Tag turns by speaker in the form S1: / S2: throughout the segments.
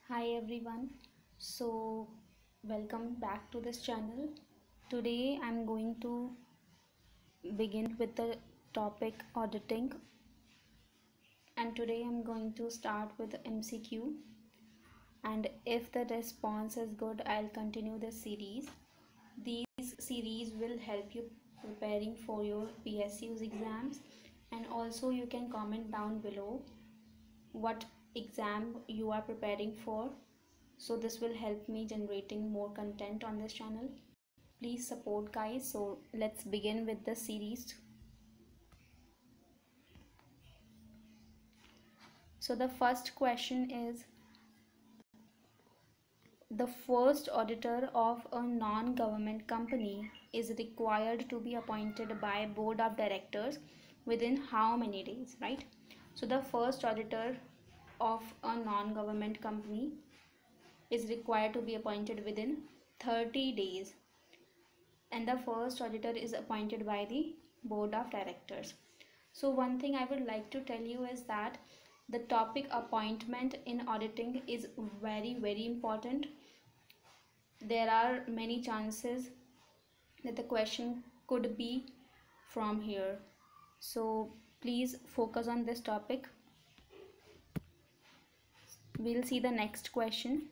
S1: Hi everyone. So welcome back to this channel. Today I'm going to begin with the topic auditing, and today I'm going to start with the MCQ, and if the response is good I'll continue this series. These series will help you preparing for your PSU's exams, and also you can comment down below what exam you are preparing for, so this will help me generating more content on this channel. Please support guys. So let's begin with the series. So the first question is, the first auditor of a non-government company is required to be appointed by board of directors within how many days, right? So the first auditor of a non-government company is required to be appointed within 30 days, and the first auditor is appointed by the board of directors. So one thing I would like to tell you is that the topic appointment in auditing is very important. There are many chances that the question could be from here, so please focus on this topic. We'll see the next question.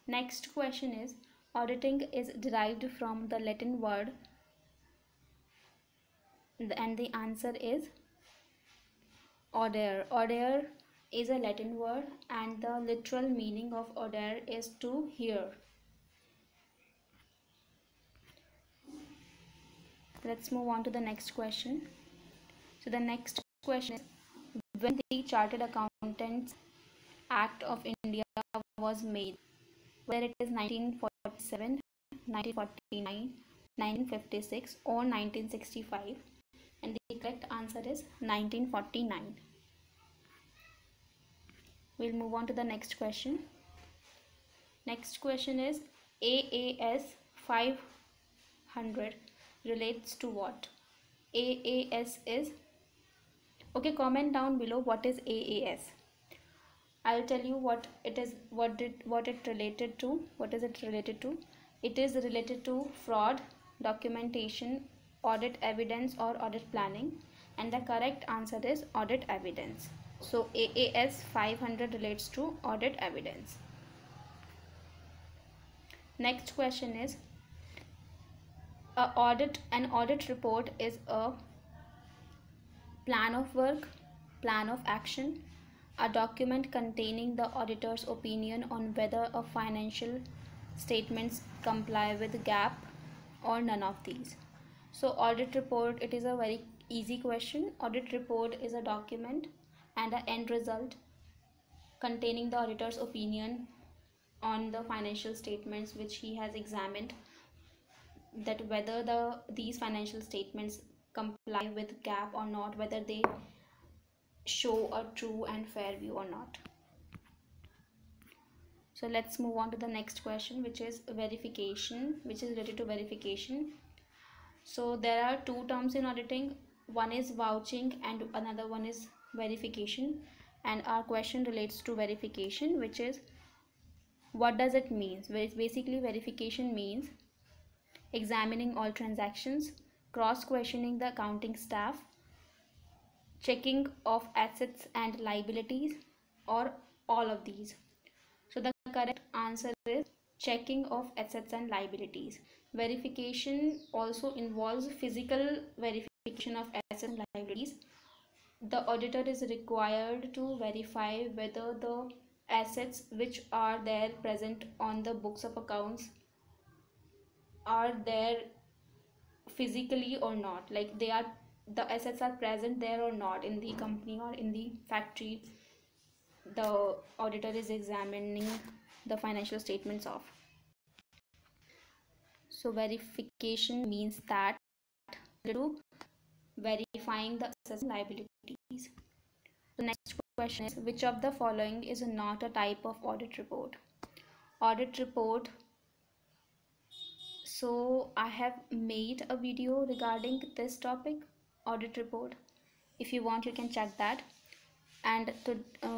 S1: Next question is, auditing is derived from the Latin word, and the answer is audere. Audere is a Latin word, and the literal meaning of audere is to hear. Let's move on to the next question. So the next question is, when the Chartered Accountants Act of India was made, whether it is 1947, 1949, 1956 or 1965, and the correct answer is 1949. We'll move on to the next question. Next question is, AAS 500 relates to what? AAS is, okay, comment down below what is AAS. I'll tell you what it is, what it related to. What is it related to? It is related to fraud, documentation, audit evidence or audit planning, and the correct answer is audit evidence. So AAS 500 relates to audit evidence. Next question is, an audit report is a plan of work, plan of action, a document containing the auditor's opinion on whether a financial statements comply with GAAP, or none of these. So audit report, it is a very easy question. Audit report is a document and an end result containing the auditor's opinion on the financial statements which he has examined, that whether these financial statements comply with GAAP or not, whether they show a true and fair view or not. So let's move on to the next question, which is verification, which is related to verification. So there are two terms in auditing. One is vouching and another one is verification, and our question relates to verification, which is, what does it mean? Basically, verification means examining all transactions, cross-questioning the accounting staff, checking of assets and liabilities, or all of these. So the correct answer is checking of assets and liabilities. Verification also involves physical verification of assets and liabilities. The auditor is required to verify whether the assets which are there present on the books of accounts are there physically or not, like the assets are present there or not in the company or in the factory the auditor is examining the financial statements of. So verification means that to verifying the assets and liabilities. The next question is, which of the following is not a type of audit report? Audit report, so I have made a video regarding this topic, audit report. If you want, you can check that. And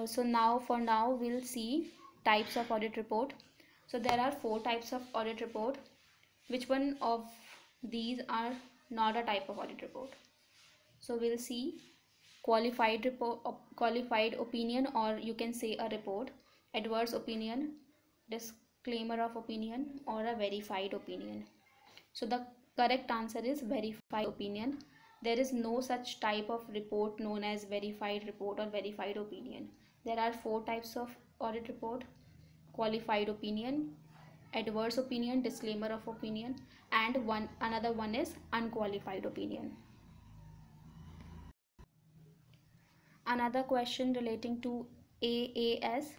S1: so now for now we'll see types of audit report. So there are 4 types of audit report. Which one of these are not a type of audit report? So we'll see qualified report, qualified opinion, or you can say a report, adverse opinion, disclaimer of opinion, or a verified opinion. So the correct answer is verified opinion. There is no such type of report known as verified report or verified opinion. There are 4 types of audit report: qualified opinion, adverse opinion, disclaimer of opinion, and another one is unqualified opinion. Another question relating to AAS.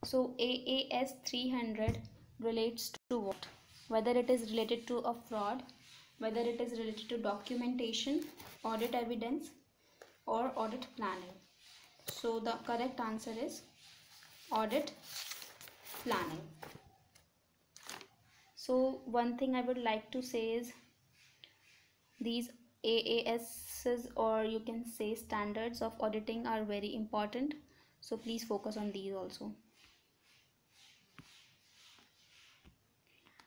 S1: So AAS 300 relates to what? Whether it is related to a fraud, whether it is related to documentation, audit evidence, or audit planning. So the correct answer is audit planning. So one thing I would like to say is these AASs, or you can say standards of auditing, are very important. So please focus on these also.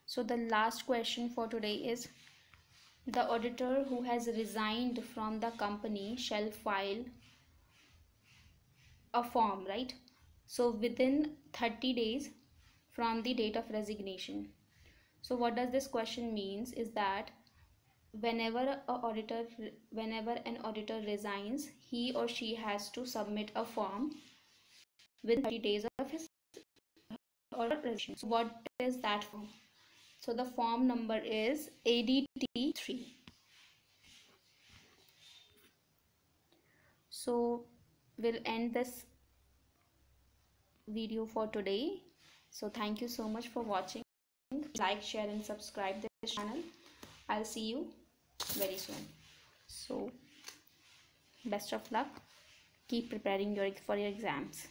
S1: So the last question for today is, the auditor who has resigned from the company shall file a form, right? So within 30 days from the date of resignation. So what does this question means is that whenever an auditor resigns, he or she has to submit a form within 30 days of his order resignation. So what is that form? So the form number is ADT 3. So we'll end this video for today. So thank you so much for watching. Like, share and subscribe this channel. I'll see you very soon. So best of luck. Keep preparing for your exams.